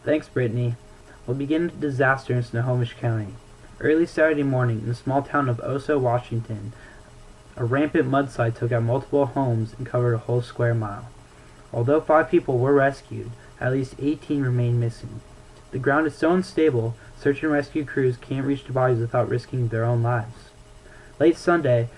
Thanks, Brittany. We'll begin with a disaster in Snohomish County. Early Saturday morning, in the small town of Oso, Washington, a rampant mudslide took out multiple homes and covered a whole square mile. Although 5 people were rescued, at least 18 remain missing. The ground is so unstable, search and rescue crews can't reach the bodies without risking their own lives. Late Sunday,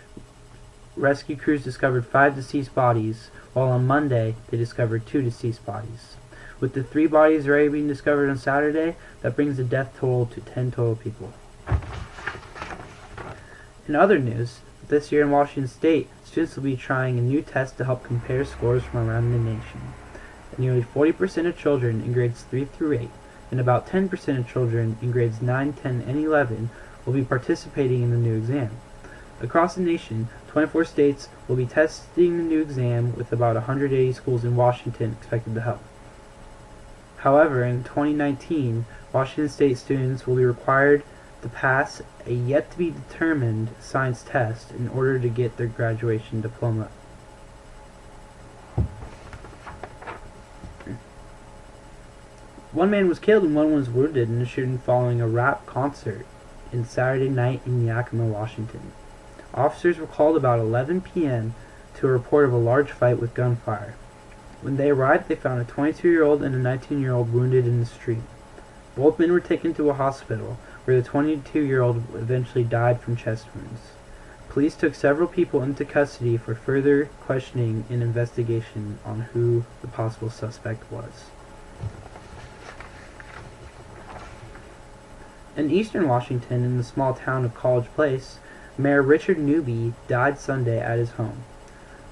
rescue crews discovered 5 deceased bodies, while on Monday they discovered 2 deceased bodies. With the 3 bodies already being discovered on Saturday, that brings the death total to 10 total people. In other news, this year in Washington State, students will be trying a new test to help compare scores from around the nation. Nearly 40% of children in grades 3 through 8 and about 10% of children in grades 9, 10, and 11 will be participating in the new exam. Across the nation, 24 states will be testing the new exam, with about 180 schools in Washington expected to help. However, in 2019, Washington State students will be required to pass a yet-to-be-determined science test in order to get their graduation diploma. One man was killed and one was wounded in a shooting following a rap concert in Saturday night in Yakima, Washington. Officers were called about 11 p.m. to a report of a large fight with gunfire. When they arrived, they found a 22-year-old and a 19-year-old wounded in the street. Both men were taken to a hospital, where the 22-year-old eventually died from chest wounds. Police took several people into custody for further questioning and investigation on who the possible suspect was. In eastern Washington, in the small town of College Place, Mayor Richard Newby died Sunday at his home.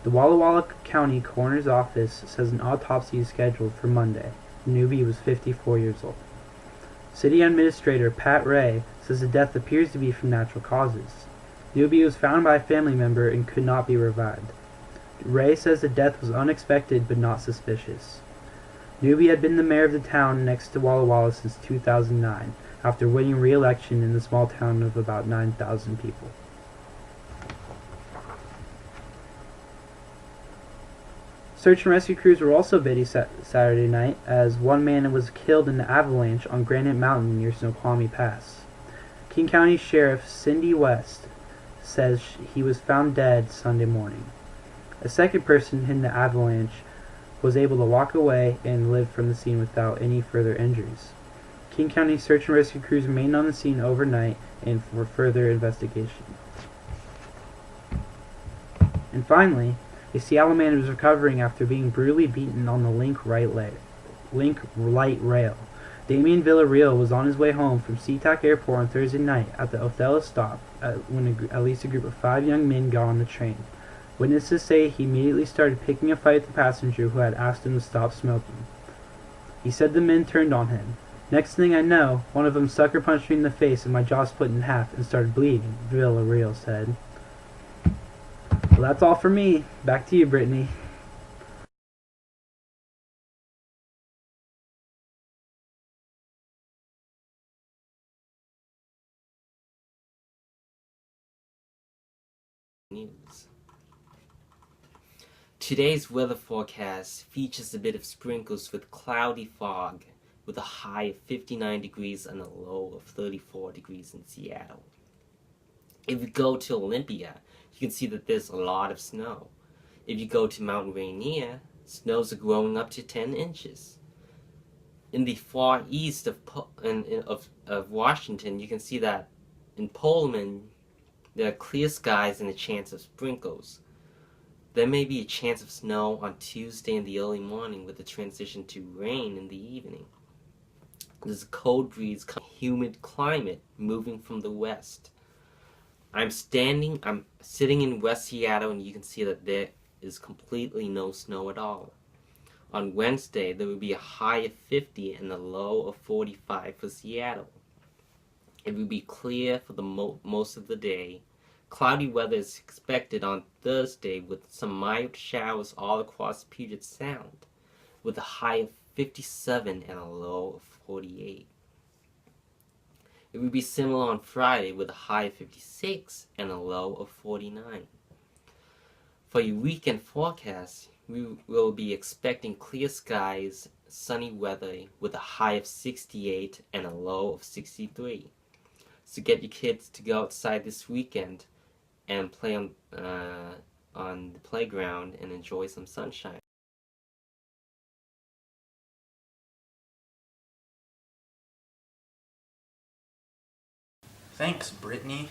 The Walla Walla County Coroner's Office says an autopsy is scheduled for Monday. Newby was 54 years old. City Administrator Pat Ray says the death appears to be from natural causes. Newby was found by a family member and could not be revived. Ray says the death was unexpected but not suspicious. Newby had been the mayor of the town next to Walla Walla since 2009, after winning re-election in the small town of about 9,000 people. Search and rescue crews were also busy Saturday night, as one man was killed in an avalanche on Granite Mountain near Snoqualmie Pass. King County Sheriff Cindy West says he was found dead Sunday morning. A second person in the avalanche was able to walk away and live from the scene without any further injuries. King County search and rescue crews remained on the scene overnight and for further investigation. And finally, a Seattle man was recovering after being brutally beaten on the Link Light Rail. Damian Villarreal was on his way home from SeaTac Airport on Thursday night at the Othello stop when at least a group of 5 young men got on the train. Witnesses say he immediately started picking a fight with the passenger who had asked him to stop smoking. He said the men turned on him. Next thing I know, one of them sucker punched me in the face and my jaw split in half and started bleeding, Villarreal said. Well, that's all for me. Back to you, Brittany. News. Today's weather forecast features a bit of sprinkles with cloudy fog, with a high of 59 degrees and a low of 34 degrees in Seattle. If you go to Olympia, you can see that there's a lot of snow. If you go to Mount Rainier, snows are growing up to 10 inches. In the far east of Washington, you can see that in Pullman, there are clear skies and a chance of sprinkles. There may be a chance of snow on Tuesday in the early morning with a transition to rain in the evening. There's a cold breeze, humid climate moving from the west. I'm sitting in West Seattle, and you can see that there is completely no snow at all. On Wednesday, there will be a high of 50 and a low of 45 for Seattle. It will be clear for the most of the day. Cloudy weather is expected on Thursday with some mild showers all across Puget Sound, with a high of 57 and a low of 48. It will be similar on Friday with a high of 56 and a low of 49. For your weekend forecast, we will be expecting clear skies sunny weather with a high of 68 and a low of 63. So get your kids to go outside this weekend and play on the playground and enjoy some sunshine. Thanks, Brittany.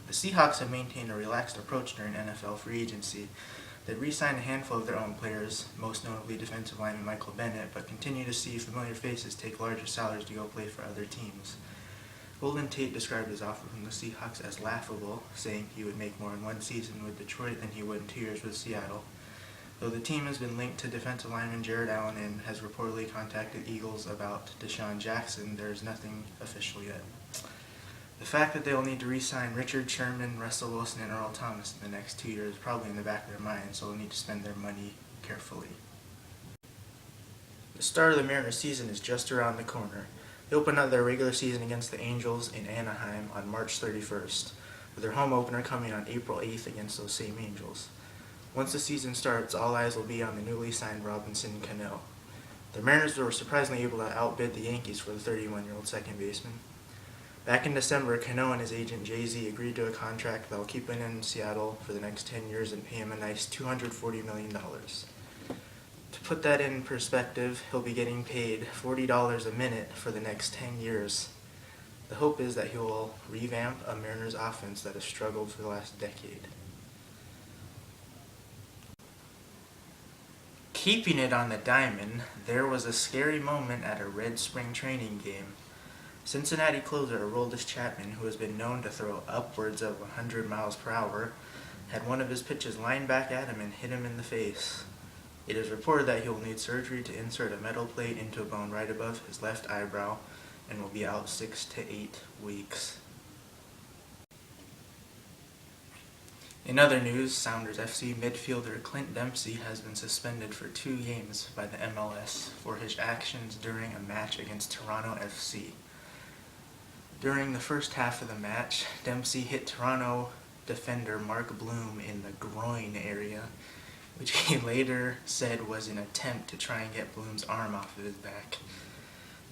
The Seahawks have maintained a relaxed approach during NFL free agency. They re-signed a handful of their own players, most notably defensive lineman Michael Bennett, but continue to see familiar faces take larger salaries to go play for other teams. Golden Tate described his offer from the Seahawks as laughable, saying he would make more in one season with Detroit than he would in 2 years with Seattle. Though the team has been linked to defensive lineman Jared Allen and has reportedly contacted Eagles about Deshaun Jackson, there is nothing official yet. The fact that they will need to re-sign Richard Sherman, Russell Wilson, and Earl Thomas in the next 2 years is probably in the back of their minds, so they'll need to spend their money carefully. The start of the Mariners season is just around the corner. They open up their regular season against the Angels in Anaheim on March 31st, with their home opener coming on April 8th against those same Angels. Once the season starts, all eyes will be on the newly signed Robinson Cano. The Mariners were surprisingly able to outbid the Yankees for the 31-year-old second baseman. Back in December, Cano and his agent Jay-Z agreed to a contract that will keep him in Seattle for the next 10 years and pay him a nice $240 million. To put that in perspective, he'll be getting paid $40 a minute for the next 10 years. The hope is that he will revamp a Mariners offense that has struggled for the last decade. Keeping it on the diamond, there was a scary moment at a Red spring training game. Cincinnati closer Aroldis Chapman, who has been known to throw upwards of 100 miles per hour, had one of his pitches lined back at him and hit him in the face. It is reported that he will need surgery to insert a metal plate into a bone right above his left eyebrow and will be out 6 to 8 weeks. In other news, Sounders FC midfielder Clint Dempsey has been suspended for 2 games by the MLS for his actions during a match against Toronto FC. During the first half of the match, Dempsey hit Toronto defender Mark Bloom in the groin area, which he later said was an attempt to try and get Bloom's arm off of his back.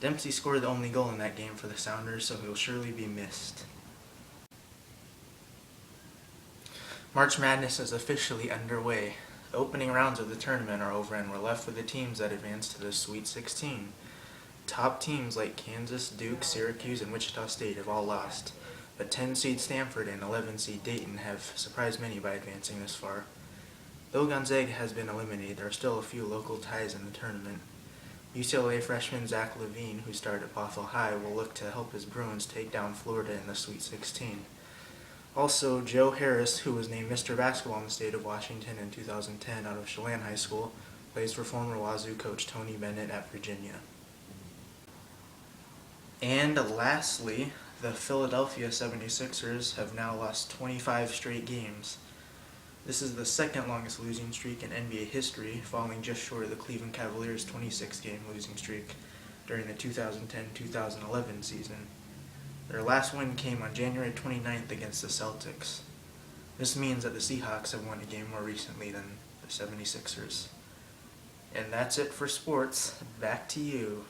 Dempsey scored the only goal in that game for the Sounders, so he'll surely be missed. March Madness is officially underway. The opening rounds of the tournament are over and we're left with the teams that advance to the Sweet 16. Top teams like Kansas, Duke, Syracuse, and Wichita State have all lost, but 10-seed Stanford and 11-seed Dayton have surprised many by advancing this far. Though Gonzaga has been eliminated, there are still a few local ties in the tournament. UCLA freshman Zach Levine, who started at Bothell High, will look to help his Bruins take down Florida in the Sweet 16. Also, Joe Harris, who was named Mr. Basketball in the state of Washington in 2010 out of Chelan High School, plays for former Wazoo coach Tony Bennett at Virginia. And lastly, the Philadelphia 76ers have now lost 25 straight games. This is the second longest losing streak in NBA history, falling just short of the Cleveland Cavaliers' 26-game losing streak during the 2010-2011 season. Their last win came on January 29th against the Celtics. This means that the Seahawks have won a game more recently than the 76ers. And that's it for sports. Back to you.